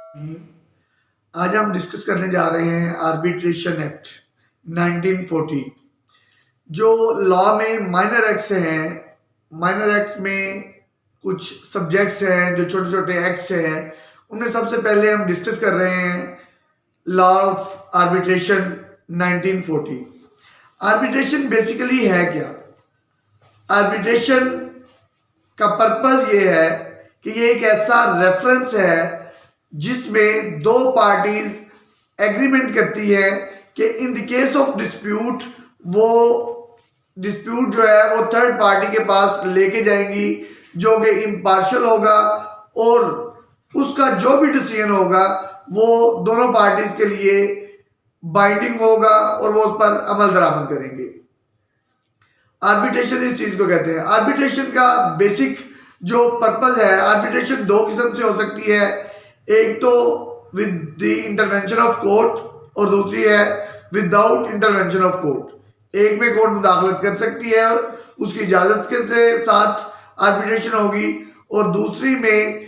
आज हम डिस्कस करने जा रहे हैं आर्बिट्रेशन एक्ट 1940। जो लॉ में माइनर एक्ट्स हैं, माइनर एक्ट्स में कुछ सब्जेक्ट्स हैं जो छोटे छोटे एक्ट्स हैं, उनमें सबसे पहले हम डिस्कस कर रहे हैं law of arbitration 1940। Arbitration basically है क्या? आर्बिट्रेशन का पर्पस ये है कि ये एक ऐसा रेफरेंस है जिसमें दो पार्टीज एग्रीमेंट करती है कि in the case of dispute वो डिस्प्यूट जो है वो थर्ड पार्टी के पास लेके जाएंगी जो कि इम्पार्शियल होगा और उसका जो भी डिसीजन होगा वो दोनों पार्टीज के लिए बाइंडिंग होगा और वो उस पर अमल दरामद करेंगे। आर्बिट्रेशन इस चीज को कहते हैं। आर्बिट्रेशन का बेसिक जो पर्पस है, आर्बिट्रेशन दो किस्म से हो सकती है, एक तो with the intervention of court और दूसरी है विदाउट इंटरवेंशन ऑफ कोर्ट। एक में कोर्ट मुदाखलत कर सकती है, उसकी इजाजत के साथ आर्बिट्रेशन होगी, और दूसरी में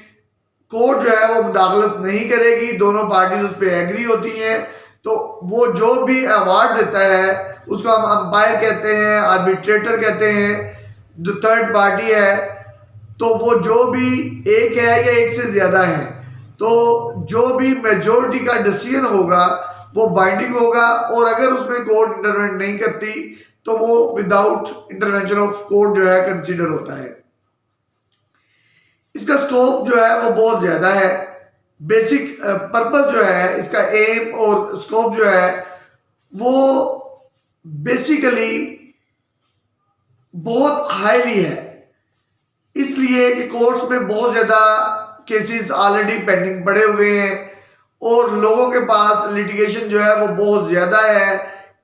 कोर्ट जो है वो मुदाखलत नहीं करेगी, दोनों पार्टीज उस पर एग्री होती हैं, तो वो जो भी अवार्ड देता है उसको हम अंपायर कहते हैं, आर्बिट्रेटर कहते हैं, जो थर्ड पार्टी है। तो वो जो भी एक है या एक से ज्यादा है, तो जो भी मेजोरिटी का डिसीजन होगा वो बाइंडिंग होगा, और अगर उसमें कोर्ट इंटरवेंट नहीं करती तो वो विदाउट इंटरवेंशन ऑफ कोर्ट जो है कंसीडर होता है। इसका स्कोप जो है वो बहुत ज्यादा है। बेसिक पर्पस जो है इसका, एम और स्कोप जो है वो बेसिकली बहुत हाईली है, इसलिए कि कोर्ट्स में बहुत ज्यादा केसेस ऑलरेडी पेंडिंग पड़े हुए हैं और लोगों के पास लिटिगेशन जो है वो बहुत ज्यादा है,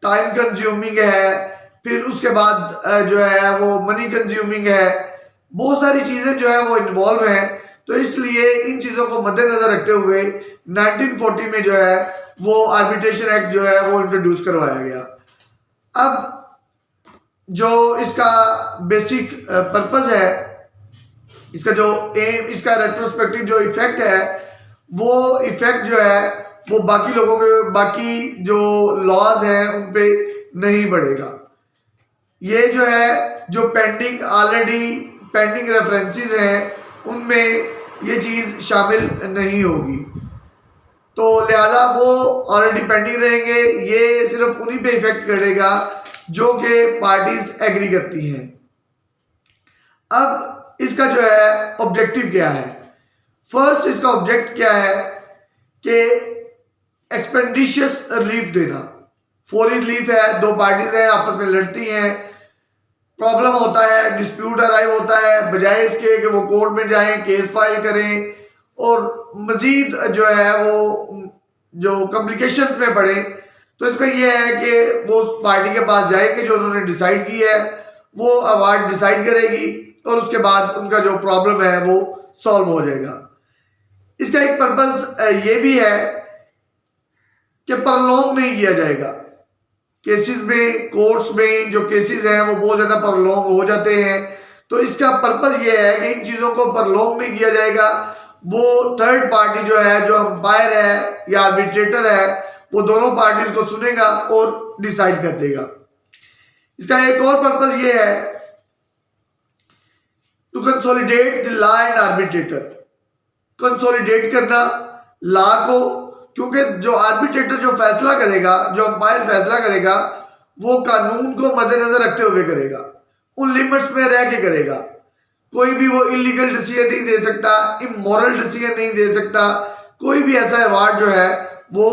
टाइम कंज्यूमिंग है, फिर उसके बाद जो है वो मनी कंज्यूमिंग है, बहुत सारी चीजें जो है वो इन्वॉल्व हैं। तो इसलिए इन चीजों को मद्देनजर रखते हुए 1940 में जो है वो आर्बिट्रेशन एक्ट जो है वो इंट्रोड्यूस करवाया गया। अब जो इसका बेसिक पर्पस है, इसका जो एम, इसका रेट्रोस्पेक्टिव जो इफेक्ट है, वो इफेक्ट जो है वो बाकी लोगों के, बाकी जो लॉज हैं उन पे नहीं बढ़ेगा। ये जो है जो पेंडिंग ऑलरेडी पेंडिंग रेफरेंसेस हैं उनमें ये चीज शामिल नहीं होगी, तो लिहाजा वो ऑलरेडी पेंडिंग रहेंगे। ये सिर्फ उन्हीं पे इफेक्ट करेगा जो कि पार्टीज एग्री करती हैं। अब इसका जो है ऑब्जेक्टिव क्या है? फर्स्ट इसका ऑब्जेक्ट क्या है कि एक्सपेंडिशियस रिलीफ देना। फौरी रिलीफ है, दो पार्टीज हैं आपस में लड़ती हैं, प्रॉब्लम होता है, डिस्प्यूट अराइव होता है, बजाय इसके कि वो कोर्ट में जाएं, केस फाइल करें और मजीद जो है वो जो कॉम्प्लिकेशंस में पड़े, तो इसमें यह है कि वो उस पार्टी के पास जाएंगे जो उन्होंने डिसाइड की है, वो अवार्ड डिसाइड करेगी और उसके बाद उनका जो प्रॉब्लम है वो सॉल्व हो जाएगा। इसका एक पर्पस ये भी है कि प्रॉलोंग नहीं किया जाएगा। केसेस में, कोर्ट्स में जो केसेस हैं वो बहुत ज्यादा प्रॉलोंग हो जाते हैं, तो इसका पर्पस ये है कि इन चीजों को प्रॉलोंग नहीं किया जाएगा। वो थर्ड पार्टी जो है, जो अंपायर है या आर्बिट्रेटर है, वो दोनों पार्टीज को सुनेगा और डिसाइड कर देगा। इसका एक और पर्पस ये है to consolidate the law and arbitrator. Consolidate करना लॉ को, क्योंकि जो आर्बिट्रेटर जो फैसला करेगा, जो अंपायर फैसला करेगा, वो कानून को मद्देनजर रखते हुए करेगा, उन लिमिट्स में रह के करेगा। कोई भी वो इलीगल डिसीजन नहीं दे सकता, इमोरल डिसीजन नहीं दे सकता, कोई भी ऐसा अवार्ड जो है वो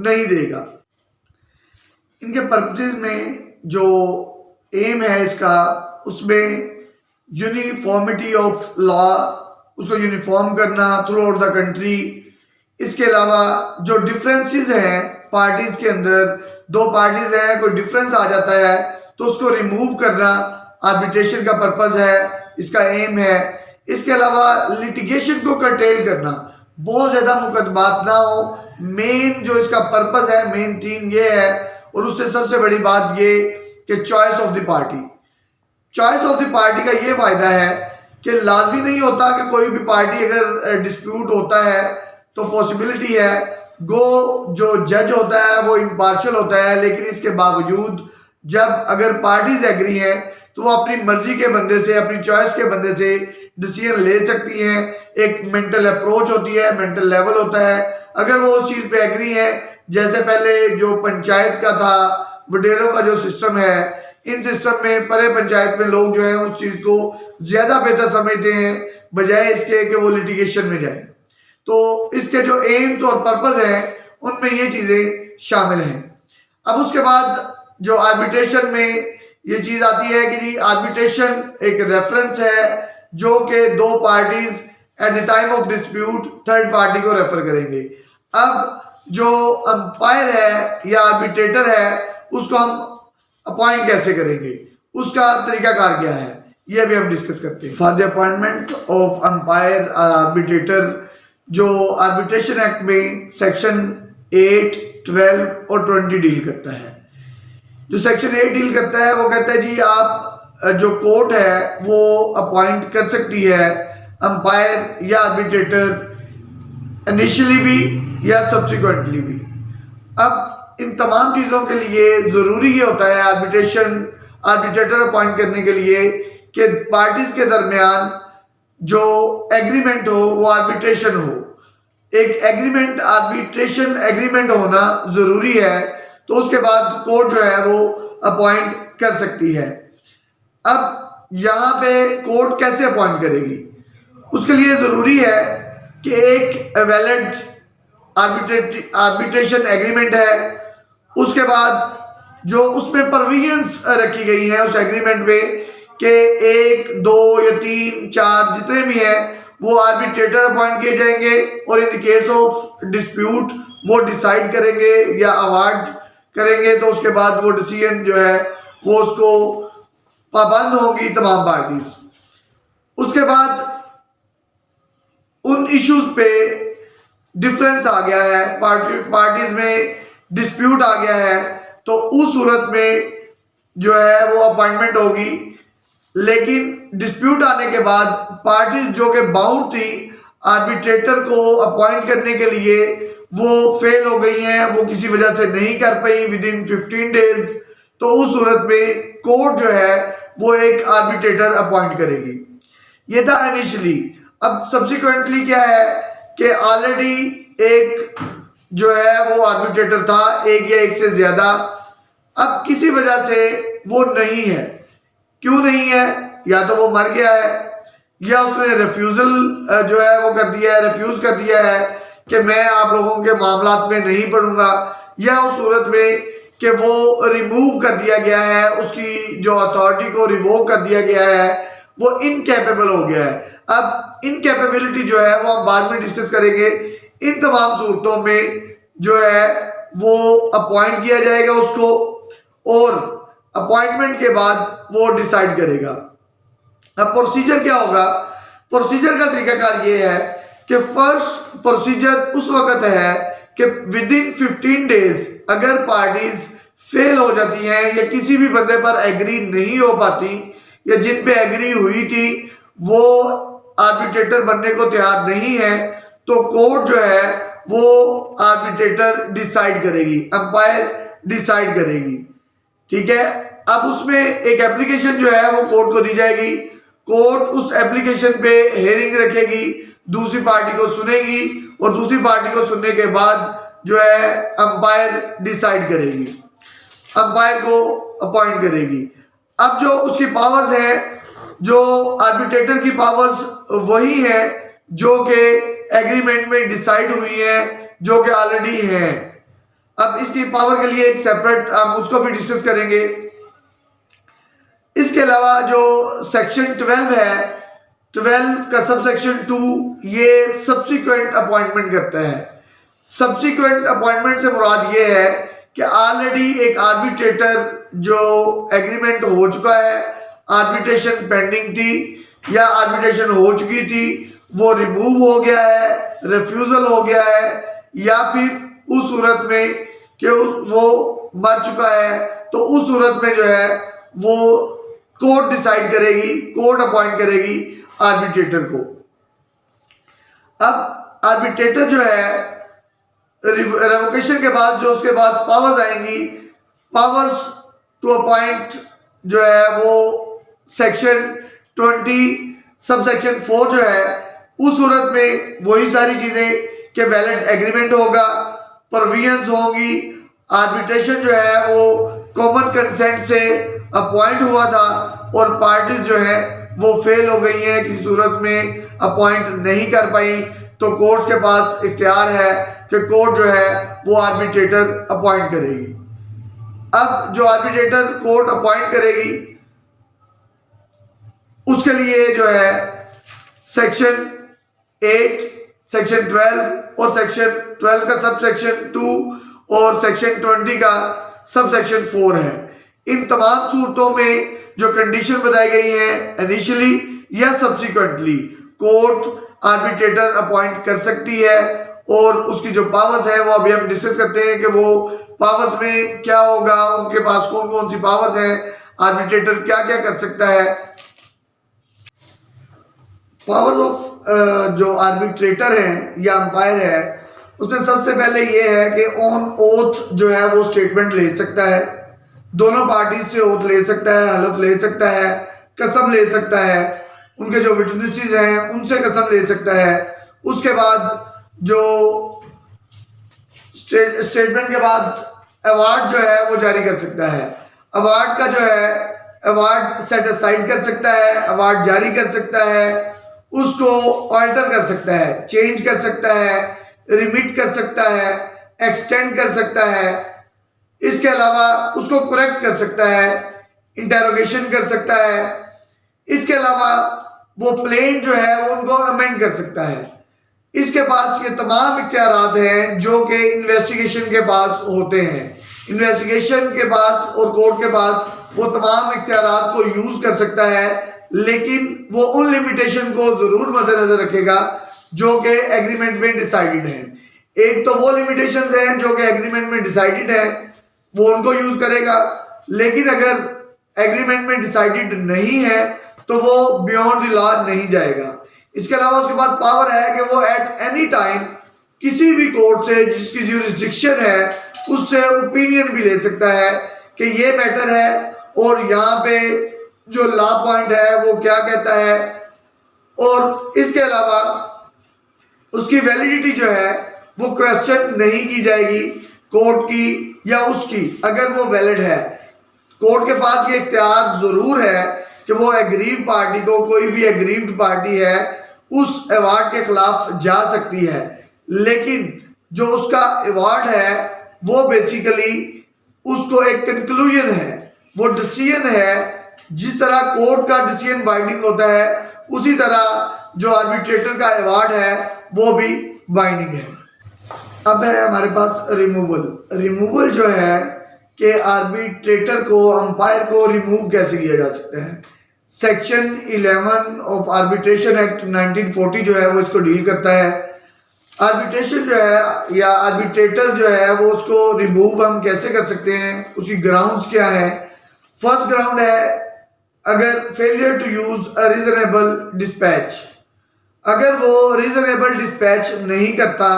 नहीं देगा। इनके पर्पसेस में जो एम है इसका, उसमें यूनिफॉर्मिटी ऑफ लॉ, उसको यूनिफॉर्म करना थ्रू आउट द कंट्री। इसके अलावा जो डिफरेंसेस हैं पार्टीज के अंदर, दो पार्टीज हैं, कोई डिफरेंस आ जाता है तो उसको रिमूव करना आर्बिट्रेशन का पर्पस है, इसका एम है। इसके अलावा लिटिगेशन को कर्टेल करना, बहुत ज्यादा मुकदमात ना हो, मेन जो इसका पर्पस है, मेन थीम ये है। और उससे सबसे बड़ी बात ये कि choice of the party. Choice of the party का ये फायदा है कि लाजमी नहीं होता कि कोई भी पार्टी, अगर डिस्प्यूट होता है तो पॉसिबिलिटी है गो जो जज होता है वो इम्पार्शियल होता है, लेकिन इसके बावजूद जब अगर पार्टीज एग्री हैं तो वो अपनी मर्जी के बंदे से, अपनी चॉइस के बंदे से डिसीजन ले सकती हैं। एक मेंटल अप्रोच होती है, मेंटल लेवल होता है। अगर वो उस चीज पे एग्री है, जैसे पहले जो पंचायत का था, वडेरों का जो सिस्टम है, इन सिस्टम में परे पंचायत में लोग जो है उस चीज को ज्यादा बेहतर समझते हैं बजाय इसके कि वो लिटिगेशन में जाए। तो इसके जो एम्स और पर्पस है उनमें ये चीजें शामिल हैं। अब उसके बाद जो आर्बिट्रेशन में ये चीज आती है कि जी आर्बिट्रेशन एक रेफरेंस है जो कि दो parties at the time of dispute third party को रेफर करेंगे। अब जो अंपायर है या आर्बिट्रेटर है उसको हम अपॉइंट कैसे करेंगे, उसका तरीकाकार क्या है, ये भी हम डिस्कस करते हैं। For the appointment of umpire और आर्बिट्रेटर जो आर्बिट्रेशन एक्ट में सेक्शन 8, 12 और 20 डील करता है। जो सेक्शन 8 डील करता है वो कहता है जी आप जो कोर्ट है वो अपॉइंट कर सकती है अंपायर या आर्बिट्रेटर इनिशियली भी या सब्सिक्वेंटली भी। अब इन तमाम चीज़ों के लिए ज़रूरी ये होता है आर्बिट्रेटर अपॉइंट करने के लिए कि पार्टीज के दरमियान जो एग्रीमेंट हो वो आर्बिट्रेशन हो। एक एग्रीमेंट आर्बिट्रेशन एग्रीमेंट होना ज़रूरी है, तो उसके बाद कोर्ट जो है वो अपॉइंट कर सकती है। अब यहाँ पे कोर्ट कैसे अपॉइंट करेगी, उसके लिए ज़रूरी है कि एक वैलिड आर्बिट्रेशन एग्रीमेंट है, उसके बाद जो उसमें प्रोविजंस रखी गई हैं उस एग्रीमेंट में कि 1, 2 या 3, 4 जितने भी हैं वो आर्बिट्रेटर अपॉइंट किए जाएंगे और in the case of dispute वो डिसाइड करेंगे या अवार्ड करेंगे। तो उसके बाद वो डिसीजन जो है वो उसको पाबंद होंगी तमाम पार्टीज। उसके बाद उन इश्यूज पे डिफरेंस आ गया है, पार्टीज में डिस्प्यूट आ गया है, तो उस सूरत में जो है वो अपॉइंटमेंट होगी। लेकिन डिस्प्यूट आने के बाद पार्टीज जो कि बाउंड थी आर्बिट्रेटर को अपॉइंट करने के लिए वो फेल हो गई हैं, वो किसी वजह से नहीं कर पाई विद इन 15 डेज, तो उस सूरत में कोर्ट जो है वो एक आर्बिट्रेटर अपॉइंट करेगी। ये था इनिशियली। अब सब्सिक्वेंटली क्या है कि ऑलरेडी एक जो है वो आर्बिट्रेटर था, एक या एक से ज्यादा। अब किसी वजह से वो नहीं है, क्यों नहीं है, या तो वो मर गया है या उसने रिफ्यूजल जो है वो कर दिया है, रिफ्यूज कर दिया है कि मैं आप लोगों के मामलात में नहीं पढ़ूंगा, या उस सूरत में कि वो रिमूव कर दिया गया है, उसकी जो अथॉरिटी को रिवोक कर दिया गया है, वो इनकैपेबल हो गया है। अब इनकैपेबिलिटी जो है वो हम बाद में डिस्कस करेंगे। इन तमाम सूरतों में जो है वो अपॉइंट किया जाएगा उसको, और अपॉइंटमेंट के बाद वो डिसाइड करेगा। अब प्रोसीजर क्या होगा, प्रोसीजर का तरीकाकार ये है कि फर्स्ट प्रोसीजर उस वक्त है कि विद इन 15 डेज अगर पार्टीज फेल हो जाती हैं या किसी भी बंदे पर एग्री नहीं हो पाती, या जिन पे एग्री हुई थी वो आर्बिट्रेटर बनने को तैयार नहीं है, तो कोर्ट जो है वो आर्बिट्रेटर डिसाइड करेगी, अंपायर डिसाइड करेगी। ठीक है। अब उसमें एक एप्लीकेशन जो है वो कोर्ट को दी जाएगी, कोर्ट उस एप्लीकेशन पे हेयरिंग रखेगी, दूसरी पार्टी को सुनेगी और दूसरी पार्टी को सुनने के बाद जो है अंपायर डिसाइड करेगी, अंपायर को अपॉइंट करेगी। अब जो उसकी पावर्स है, जो आर्बिट्रेटर की पावर्स वही है जो कि एग्रीमेंट में डिसाइड हुई है, जो कि ऑलरेडी है। अब इसकी पावर के लिए एक सेपरेट हम उसको भी डिस्कस करेंगे। इसके अलावा जो सेक्शन 12 है, 12 का सब सेक्शन 2 ये सब्सिक्वेंट अपॉइंटमेंट करता है। सब्सिक्वेंट अपॉइंटमेंट से मुराद ये है कि ऑलरेडी एक आर्बिट्रेटर जो एग्रीमेंट हो चुका है, आर्बिट्रेशन पेंडिंग थी या आर्बिट्रेशन हो चुकी थी, वो रिमूव हो गया है, रिफ्यूजल हो गया है, या फिर उस सूरत में कि वो मर चुका है, तो उस सूरत में जो है वो कोर्ट डिसाइड करेगी, कोर्ट अपॉइंट करेगी आर्बिट्रेटर को। अब आर्बिट्रेटर जो है रेवोकेशन के बाद जो उसके पास पावर्स आएंगी, पावर्स टू अपॉइंट जो है वो सेक्शन 20 सब सेक्शन 4 जो है, उस सूरत में वही सारी चीजें कि वैलिड एग्रीमेंट होगा, प्रोविजंस होंगी, आर्बिट्रेशन जो है वो कॉमन कंसेंट से अपॉइंट हुआ था और पार्टीज जो है वो फेल हो गई हैं, किसी सूरत में अपॉइंट नहीं कर पाई, तो कोर्ट के पास इख्तियार है कि कोर्ट जो है वो आर्बिट्रेटर अपॉइंट करेगी। अब जो आर्बिट्रेटर कोर्ट अपॉइंट करेगी उसके लिए जो है सेक्शन 8, सेक्शन 12 और सेक्शन 12 का सब सेक्शन 2 और सेक्शन 20 का सब सेक्शन 4 है। इन तमाम सूरतों में जो कंडीशन बताई गई है इनिशियली या सब्सिक्वेंटली कोर्ट आर्बिट्रेटर अपॉइंट कर सकती है, और उसकी जो पावर्स है वो अभी हम डिस्कस करते हैं कि वो पावर्स में क्या होगा, उनके पास कौन कौन सी पावर्स हैं, आर्बिट्रेटर क्या क्या कर सकता है। पावर्स ऑफ जो आर्बिट्रेटर है या अंपायर है उसमें सबसे पहले ये है कि ऑन ओथ जो है वो स्टेटमेंट ले सकता है, दोनों पार्टी से ओथ ले सकता है, हलफ ले सकता है, कसम ले सकता है, उनके जो विटनेसेस हैं उनसे कसम ले सकता है। उसके बाद जो स्टेटमेंट के बाद अवार्ड जो है वो जारी कर सकता है, अवार्ड का जो है अवार्ड सेट असाइड कर सकता है, अवार्ड जारी कर सकता है, उसको ऑल्टर कर सकता है, चेंज कर सकता है, रिमिट कर सकता है, एक्सटेंड कर सकता है, इसके अलावा उसको करेक्ट कर सकता है, इंटेरोगेशन कर सकता है, इसके अलावा वो प्लेन जो है वो उनको अमेंड कर सकता है। इसके पास ये तमाम इख्तियारात हैं जो कि इन्वेस्टिगेशन के पास होते हैं। इन्वेस्टिगेशन के पास और कोर्ट के पास वो तमाम इख्तियारात को यूज कर सकता है, लेकिन वो उन लिमिटेशन को जरूर मद्देनजर रखेगा जो कि एग्रीमेंट में डिसाइडेड है। एक तो वो लिमिटेशंस हैं जो कि एग्रीमेंट में डिसाइडेड है, वो उनको यूज करेगा, लेकिन अगर एग्रीमेंट में डिसाइडेड नहीं है तो वो बियॉन्ड द लॉ नहीं जाएगा। इसके अलावा उसके पास पावर है कि वो एट एनी टाइम किसी भी कोर्ट से जिसकी ज्यूरिसडिक्शन है उससे ओपिनियन भी ले सकता है कि ये मैटर है और यहाँ पे जो लॉ पॉइंट है वो क्या कहता है, और इसके अलावा उसकी वैलिडिटी जो है वो क्वेश्चन नहीं की जाएगी कोर्ट की या उसकी, अगर वो वैलिड है। कोर्ट के पास ये इख्तियार जरूर है कि वो एग्रीव पार्टी को, कोई भी एग्रीव्ड पार्टी है, उस अवार्ड के खिलाफ जा सकती है, लेकिन जो उसका अवार्ड है वो बेसिकली उसको एक कंक्लूजन है, वो डिसीजन है। जिस तरह कोर्ट का डिसीजन बाइंडिंग होता है उसी तरह जो आर्बिट्रेटर का अवार्ड है वो भी बाइंडिंग है। अब है हमारे पास रिमूवल। रिमूवल जो है कि आर्बिट्रेटर को, अंपायर को रिमूव कैसे किया जा सकता है। सेक्शन 11 ऑफ आर्बिट्रेशन एक्ट 1940 जो है वो इसको डील करता है। आर्बिट्रेशन जो है या आर्बिट्रेटर जो है वो उसको रिमूव हम कैसे कर सकते हैं, उसकी ग्राउंड्स क्या है। फर्स्ट ग्राउंड है अगर failure to use a reasonable dispatch, अगर वो रीजनेबल डिस्पैच नहीं करता,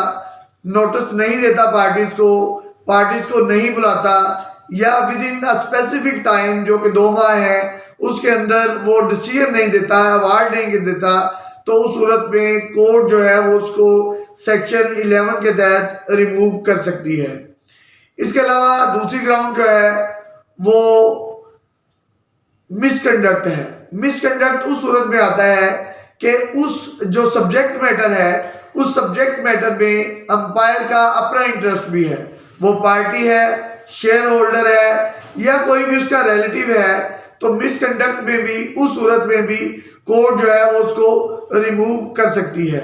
नोटिस नहीं देता पार्टीज को नहीं बुलाता, या with in a specific time जो कि 2 माह है उसके अंदर वो डिसीजन नहीं देता है, अवार्ड नहीं देता, तो उस सूरत में कोर्ट जो है वो उसको सेक्शन 11 के तहत रिमूव कर सकती है। इसके अलावा दूसरी ग्राउंड जो है वो मिसकंडक्ट है। मिसकंडक्ट उस सूरत में आता है कि उस जो सब्जेक्ट मैटर है उस सब्जेक्ट मैटर में अंपायर का अपना इंटरेस्ट भी है, वो पार्टी है, शेयर होल्डर है या कोई भी उसका रिलेटिव है, तो मिसकंडक्ट में भी, उस सूरत में भी कोर्ट जो है वो उसको रिमूव कर सकती है।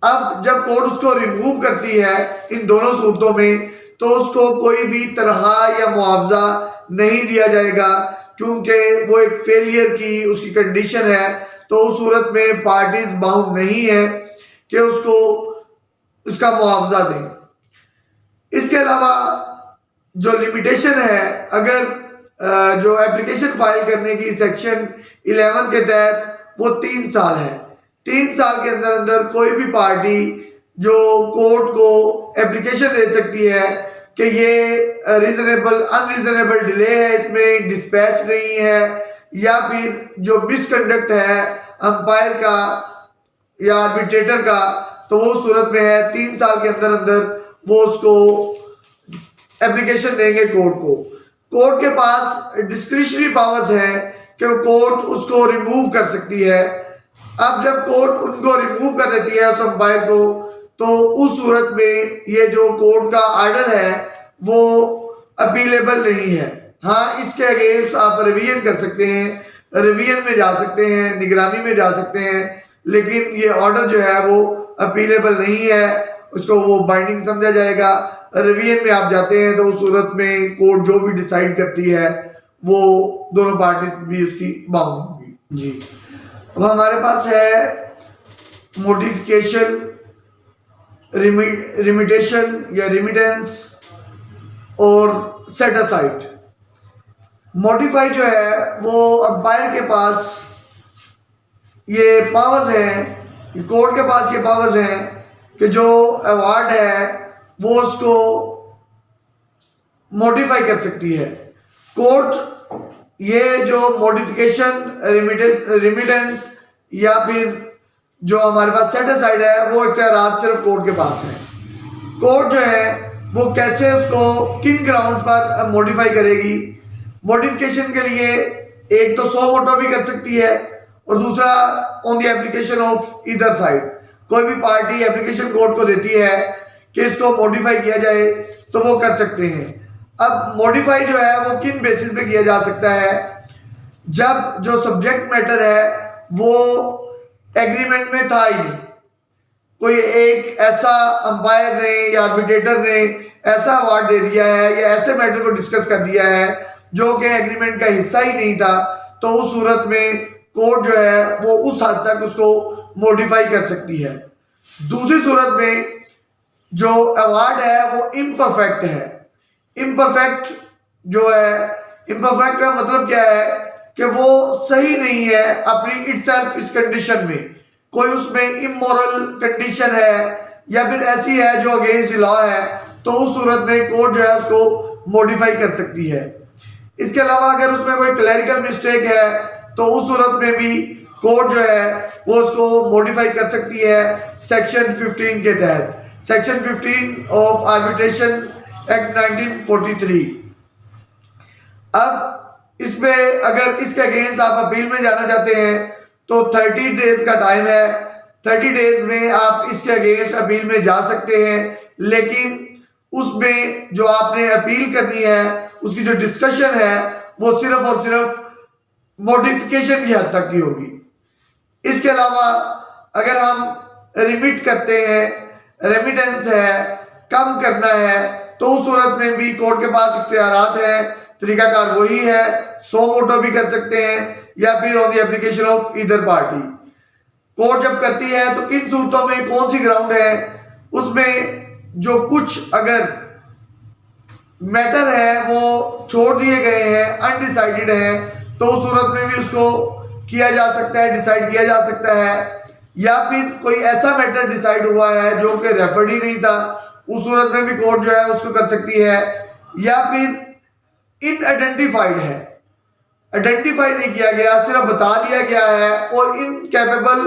अब जब कोर्ट उसको रिमूव करती है इन दोनों सूरतों में, तो उसको कोई भी तनख्वाह या मुआवजा नहीं दिया जाएगा, क्योंकि वो एक फेलियर की उसकी कंडीशन है, तो उस सूरत में पार्टीज बाउंड नहीं है कि उसको उसका मुआवजा दें। इसके अलावा जो लिमिटेशन है, अगर जो एप्लीकेशन फाइल करने की सेक्शन 11 के तहत वो 3 साल है, 3 साल के अंदर अंदर कोई भी पार्टी जो कोर्ट को एप्लीकेशन दे सकती है कि ये रीजनेबल अनरीजनेबल डिले है, इसमें डिस्पैच नहीं है, या फिर जो मिसकंडक्ट है अंपायर का या आर्बिट्रेटर का, तो वो सूरत में है 3 साल के अंदर अंदर वो उसको एप्लीकेशन देंगे कोर्ट को। कोर्ट के पास डिस्क्रिशनरी पावर्स हैं कि कोर्ट उसको रिमूव कर सकती है। अब जब कोर्ट उनको रिमूव कर देती है उस अंपायर को, तो उस सूरत में ये जो कोर्ट का आर्डर है वो अपीलेबल नहीं है। हाँ, इसके अगेंस्ट आप रिवीजन कर सकते हैं, रिवीजन में जा सकते हैं, निगरानी में जा सकते हैं, लेकिन ये ऑर्डर जो है वो अपीलेबल नहीं है, उसको वो बाइंडिंग समझा जाएगा। रिवीजन में आप जाते हैं तो उस सूरत में कोर्ट जो भी डिसाइड करती है वो दोनों पार्टी भी उसकी बाउंड होंगी। जी, अब हमारे पास है मॉडिफिकेशन, रिमिटेशन या रिमिटेंस और सेट असाइड। मॉडिफाई जो है वो अंपायर के पास ये पावर्स हैं, कोर्ट के पास ये पावर्स हैं कि जो अवार्ड है वो उसको मॉडिफाई कर सकती है। कोर्ट ये जो मॉडिफिकेशन, रिमिटेंस या फिर जो हमारे पास सेट असाइड है वो इख्तियारात सिर्फ कोर्ट के पास है। कोर्ट जो है वो कैसे उसको किन ग्राउंड पर मॉडिफाई करेगी। मॉडिफिकेशन के लिए एक तो 100 मोटो भी कर सकती है और दूसरा on the application of either side. कोई भी पार्टी एप्लीकेशन कोर्ट को देती है कि इसको मॉडिफाई किया जाए तो वो कर सकते हैं। अब मॉडिफाई जो है वो किन बेसिस पे किया जा सकता है, जब जो सब्जेक्ट मैटर है वो एग्रीमेंट में था ही नहीं, कोई एक ऐसा अंपायर ने या आर्बिट्रेटर ने ऐसा अवार्ड दे दिया है या ऐसे मैटर को डिस्कस कर दिया है जो कि एग्रीमेंट का हिस्सा ही नहीं था, तो उस सूरत में कोर्ट जो है वो उस हद तक उसको मॉडिफाई कर सकती है। दूसरी सूरत में जो अवार्ड है वो इम्परफेक्ट है। इम्परफेक्ट जो है, इम्परफेक्ट का मतलब क्या है कि वो सही नहीं है अपनी इटसेल्फ इस कंडीशन में, कोई उसमें इमोरल कंडीशन है या फिर ऐसी है जो अगेंस्ट लॉ है, तो उस सूरत में कोर्ट जो है उसको मॉडिफाई कर सकती है। इसके अलावा अगर उसमें कोई क्लैरिकल मिस्टेक है तो उस सूरत में भी कोर्ट जो है वो उसको मॉडिफाई कर सकती है सेक्शन 15 के तहत, सेक्शन 15 ऑफ आर्बिट्रेशन एक्ट 1943। अब इसमें अगर इसके अगेंस्ट आप अपील में जाना चाहते हैं तो 30 डेज का टाइम है। 30 डेज में आप इसके अगेंस्ट अपील में जा सकते हैं, लेकिन उसमें जो आपने अपील करनी है उसकी जो डिस्कशन है वो सिर्फ और सिर्फ मॉडिफिकेशन की हद तक की होगी। इसके अलावा अगर हम रिमिट करते हैं, रेमिटेंस है, कम करना है, तो उस सूरत में भी कोर्ट के पास इख्तियारात है, तरीकाकार वही है, 100 मोटो भी कर सकते हैं या फिर on the application of either party. Court जब करती है तो किन सूरतों में कौन सी ग्राउंड है, उसमें जो कुछ अगर मैटर है वो छोड़ दिए गए हैं, अनडिसाइडेड है, तो उस सूरत में भी उसको किया जा सकता है, डिसाइड किया जा सकता है। या फिर कोई ऐसा मैटर डिसाइड हुआ है जो कि रेफर्ड ही नहीं था, उस सूरत में भी कोर्ट जो है उसको कर सकती है। या फिर इनआइडेंटिफाइड है, आइडेंटिफाई नहीं किया गया, सिर्फ बता दिया गया है और इनकैपेबल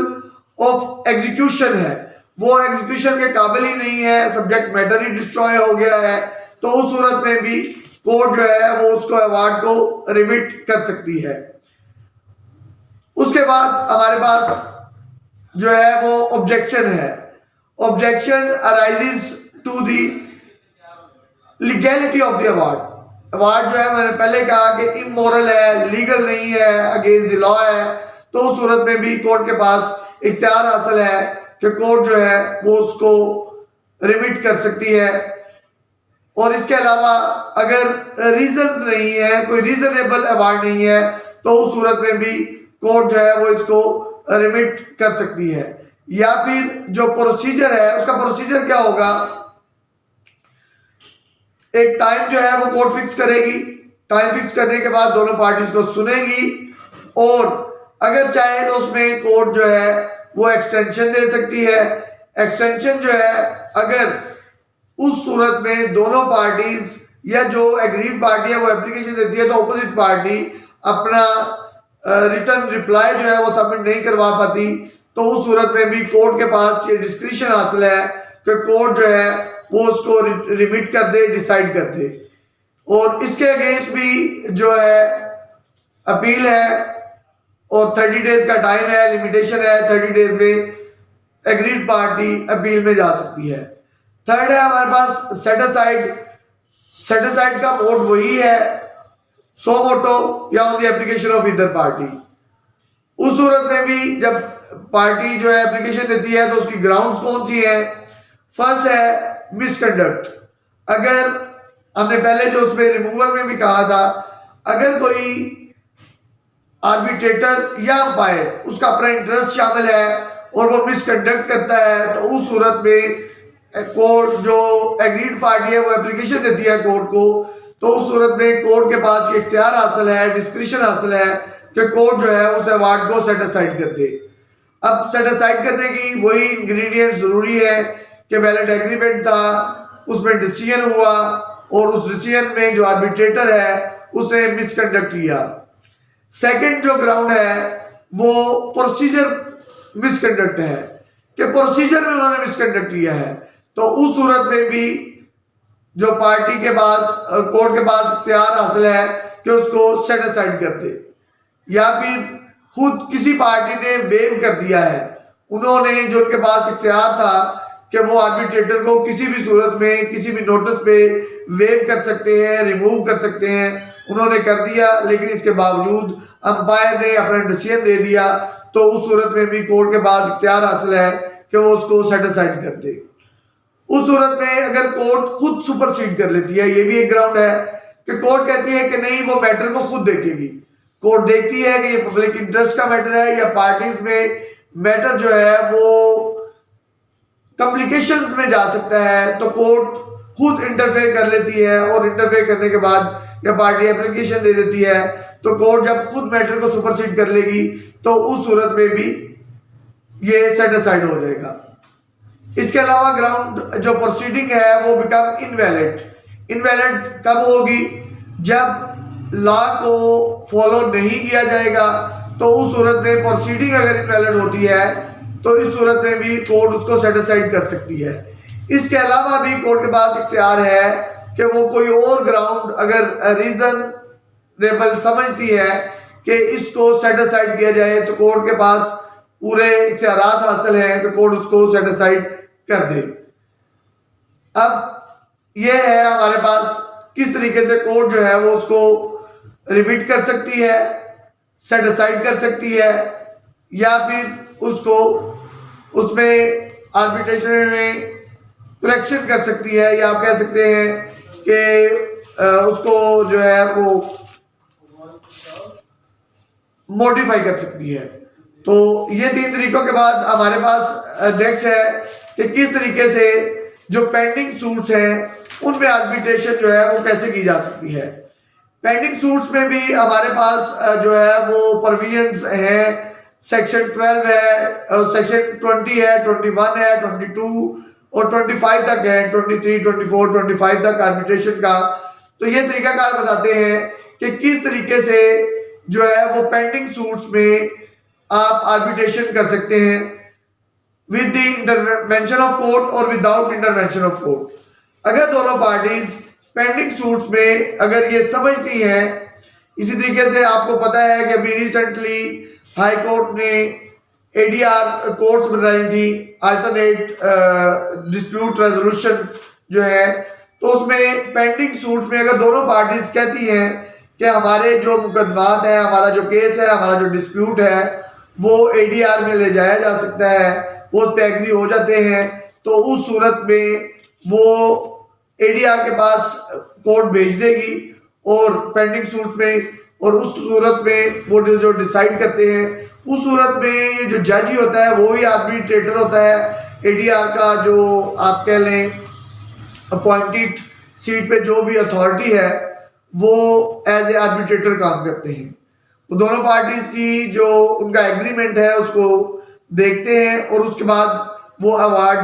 ऑफ एग्जीक्यूशन है, वो एग्जीक्यूशन के काबिल ही नहीं है, सब्जेक्ट मैटर ही डिस्ट्रॉय हो गया है, तो उस सूरत में भी कोर्ट जो है वो उसको अवार्ड को रिमिट कर सकती है। उसके बाद हमारे पास जो है वो ऑब्जेक्शन है। Objection arises to the legality of the award. Award जो है मैंने पहले कहा कि इमोरल है, लीगल नहीं है, अगेंस्ट द लॉ है, तो उस सूरत में भी कोर्ट के पास इख्तियार हासिल है कि कोर्ट जो है वो उसको रिमिट कर सकती है। और इसके अलावा अगर रीजंस नहीं है, कोई रीजनेबल अवार्ड नहीं है, तो उस सूरत में भी कोर्ट जो है वो इसको रिमिट कर सकती है। या फिर जो प्रोसीजर है उसका प्रोसीजर क्या होगा, एक टाइम जो है वो कोर्ट फिक्स करेगी, टाइम फिक्स करने के बाद दोनों पार्टीज को सुनेगी और अगर चाहे तो उसमें कोर्ट जो है वो एक्सटेंशन दे सकती है। एक्सटेंशन जो है, अगर उस सूरत में दोनों पार्टीज या जो एग्रीड पार्टी है वो एप्लीकेशन देती है तो अपोजिट पार्टी अपना रिटर्न रिप्लाई जो है वो सबमिट नहीं करवा पाती, तो उस सूरत में भी कोर्ट के पास ये डिस्क्रिशन हासिल है कि कोर्ट जो है वो उसको रिमिट कर दे, डिसाइड कर दे। और इसके अगेंस्ट भी जो है अपील है और 30 डेज का टाइम है, लिमिटेशन है, 30 डेज में एग्रीड पार्टी अपील में जा सकती है। थर्ड है हमारे पास सेट असाइड। सेट असाइड का मोड वही है, सो मोटो या on the application of either party. उस सूरत में भी जब पार्टी जो है एप्लीकेशन देती है तो उसकी ग्राउंड्स कौन सी है? फर्स्ट है मिसकंडक्ट। अगर हमने पहले जो उसमें रिमूवल में भी कहा था, अगर कोई आर्बिट्रेटर या अंपायर उसका अपना इंटरेस्ट शामिल है और वो मिसकंडक्ट करता है तो उस सूरत में कोर्ट जो एग्रीड पार्टी है वो एप्लीकेशन देती है कोर्ट को, तो उस सूरत में कोर्ट के पास ये इख्तियार हासिल है, डिस्क्रिशन हासिल है कि कोर्ट जो है उस अवार्ड को सेट असाइड कर दे। अब सेट असाइड करने की वही इंग्रेडिएंट जरूरी है कि वैलिड एग्रीमेंट था, उसमें डिसीजन हुआ और उस डिसीजन में जो आर्बिट्रेटर है उसने मिसकंडक्ट किया। सेकंड जो ग्राउंड है वो प्रोसीजर मिसकंडक्ट है कि प्रोसीजर में उन्होंने मिसकंडक्ट किया है, तो उस सूरत में भी जो पार्टी के पास कोर्ट के पास इख्तियार हासिल है कि उसको सेट असाइड कर दे, या फिर खुद किसी पार्टी ने वेव कर दिया है, उन्होंने जो उनके पास इख्तियार था कि वो आर्बिट्रेटर को किसी भी सूरत में किसी भी नोटिस पे वेव कर सकते हैं, रिमूव कर सकते हैं, उन्होंने कर दिया, लेकिन इसके बावजूद अंपायर ने अपना डिसीजन दे दिया, तो उस सूरत में भी कोर्ट के पास इख्तियार हासिल है कि वो उसको सेट असाइड कर दे। उस सूरत में अगर कोर्ट खुद सुपरसीड कर लेती है, ये भी एक ग्राउंड है कि कोर्ट कहती है कि नहीं वो मैटर को खुद देखेगी। कोर्ट देखती है कि ये पब्लिक इंटरेस्ट का मैटर है या पार्टीज में मैटर जो है वो कॉम्प्लिकेशंस में जा सकता है, तो कोर्ट खुद इंटरफेयर कर लेती है और इंटरफेयर करने के बाद या पार्टी एप्लीकेशन दे देती है, तो कोर्ट जब खुद मैटर को सुपरसीड कर लेगी तो उस सूरत में भी ये सेट असाइड हो जाएगा। इसके अलावा ग्राउंड जो प्रोसीडिंग है वो बिकम इनवैलिड। इनवैलिड कब होगी? जब लॉ को फॉलो नहीं किया जाएगा, तो उस सूरत में प्रोसीडिंग अगर इनवैलिड होती है तो इस सूरत में भी कोर्ट उसको सेट असाइड कर सकती है। इसके अलावा भी कोर्ट के पास इख्तियार है कि वो कोई और ग्राउंड अगर रीजनेबल समझती है कि इसको सेट असाइड किया जाए, तो कोर्ट के पास पूरे इख्तियारात हासिल हैं कि कोर्ट उसको सेट असाइड कर दे। अब ये है हमारे पास किस तरीके से कोर्ट जो है वो उसको रिमिट कर सकती है, सेट असाइड कर सकती है, या फिर उसको उसमें आर्बिट्रेशन में करेक्शन कर सकती है, या आप कह सकते हैं कि उसको जो है वो मॉडिफाई कर सकती है। तो ये 3 तरीकों के बाद हमारे पास नेक्स्ट है कि किस तरीके से जो पेंडिंग सूट्स हैं उनमें आर्बिट्रेशन जो है वो कैसे की जा सकती है। पेंडिंग सूट्स में भी हमारे पास जो है वो प्रोविजंस हैं, सेक्शन 12 है, सेक्शन 20 है, 21 है, 22 और 25 तक है, 23, 24, 25 तक आर्बिट्रेशन का। तो ये तरीकाकार बताते हैं कि किस तरीके से जो है वो पेंडिंग सूट्स में आप आर्बिट्रेशन कर सकते हैं with the intervention of court और विदाउट इंटरवेंशन ऑफ कोर्ट। अगर दोनों पार्टीज पेंडिंग सूट्स में अगर ये समझती हैं, इसी तरीके से आपको पता है कि अभी रिसेंटली हाई कोर्ट ने एडीआर कोर्ट्स बनाई थी, अल्टरनेट डिस्प्यूट रेजोल्यूशन जो है, तो उसमें पेंडिंग सूट्स में अगर दोनों पार्टीज कहती हैं कि हमारे जो मुकदमात है, हमारा जो केस है, हमारा जो डिस्प्यूट है वो एडीआर में ले जाया जा सकता है, वो उस पर एग्री हो जाते हैं, तो उस सूरत में वो एडीआर के पास कोर्ट भेज देगी और पेंडिंग सूट में, और उस सूरत में वो जो डिसाइड करते हैं, उस सूरत में ये जो जज ही होता है वो ही आर्बिट्रेटर होता है। एडीआर का जो आप कह लें अपॉइंटेड सीट पे जो भी अथॉरिटी है वो एज ए आर्बिट्रेटर काम करते हैं। तो दोनों पार्टीज की जो उनका एग्रीमेंट है उसको देखते हैं और उसके बाद वो अवार्ड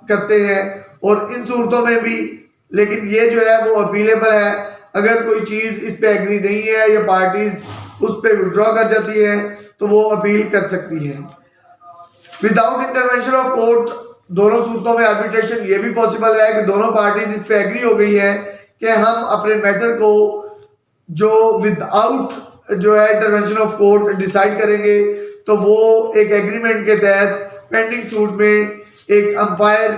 करते हैं। और इन सूरतों में भी लेकिन ये जो है वो अपीलेबल है। अगर कोई चीज़ इस पे एग्री नहीं है या पार्टीज उस पे विड्रॉ कर जाती है तो वो अपील कर सकती है। विदाउट इंटरवेंशन ऑफ कोर्ट दोनों सूरतों में आर्बिट्रेशन ये भी पॉसिबल है कि दोनों पार्टीज इस पे एग्री हो गई है कि हम अपने मैटर को जो विदाउट जो है इंटरवेंशन ऑफ कोर्ट डिसाइड करेंगे, तो वो एक एग्रीमेंट के तहत पेंडिंग सूट में एक अंपायर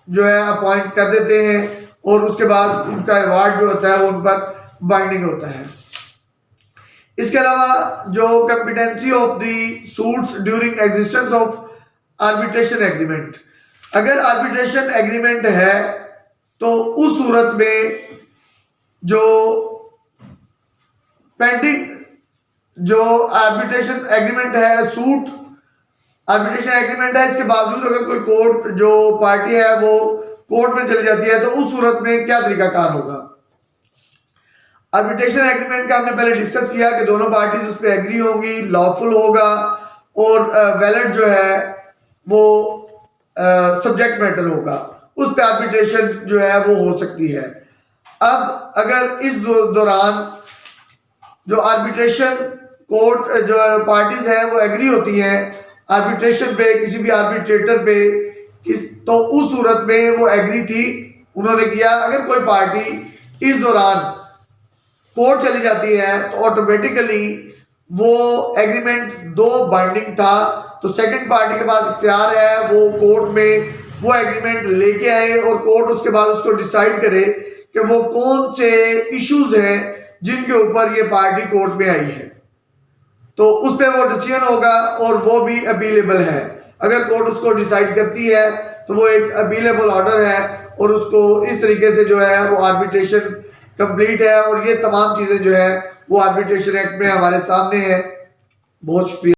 जो है अपॉइंट कर देते हैं और उसके बाद उनका अवार्ड जो होता है वो उन पर बाइंडिंग होता है। इसके अलावा जो competency of the suits during existence of arbitration agreement, अगर आर्बिट्रेशन एग्रीमेंट है तो उस सूरत में जो पेंडिंग जो आर्बिट्रेशन एग्रीमेंट है, सूट आर्बिट्रेशन एग्रीमेंट है, इसके बावजूद अगर कोई कोर्ट जो पार्टी है वो कोर्ट में चली जाती है तो उस सूरत में क्या तरीकाकार होगा। आर्बिट्रेशन एग्रीमेंट का हमने पहले डिस्कस किया कि दोनों पार्टीज उस पर एग्री होंगी, लॉफुल होगा और वैलिड जो है वो सब्जेक्ट मैटर होगा, उस पर आर्बिट्रेशन जो है वो हो सकती है। अब अगर इस दौरान जो आर्बिट्रेशन कोर्ट जो पार्टीज हैं वो एग्री होती हैं आर्बिट्रेशन पे, किसी भी आर्बिट्रेटर पे, तो उस सूरत में वो एग्री थी, उन्होंने किया। अगर कोई पार्टी इस दौरान कोर्ट चली जाती है तो ऑटोमेटिकली वो एग्रीमेंट दो बाइंडिंग था, तो सेकंड पार्टी के पास इख्तियार है वो कोर्ट में वो एग्रीमेंट लेके आए और कोर्ट उसके बाद उसको डिसाइड करे कि वो कौन से इश्यूज हैं जिनके ऊपर ये पार्टी कोर्ट में आई है, तो उस पर वो डिसीजन होगा और वो भी अपीलेबल है। अगर कोर्ट उसको डिसाइड करती है तो वो एक अपीलेबल ऑर्डर है और उसको इस तरीके से जो है वो आर्बिट्रेशन कंप्लीट है। और ये तमाम चीज़ें जो है वो आर्बिट्रेशन एक्ट में हमारे सामने है। बहुत शुक्रिया।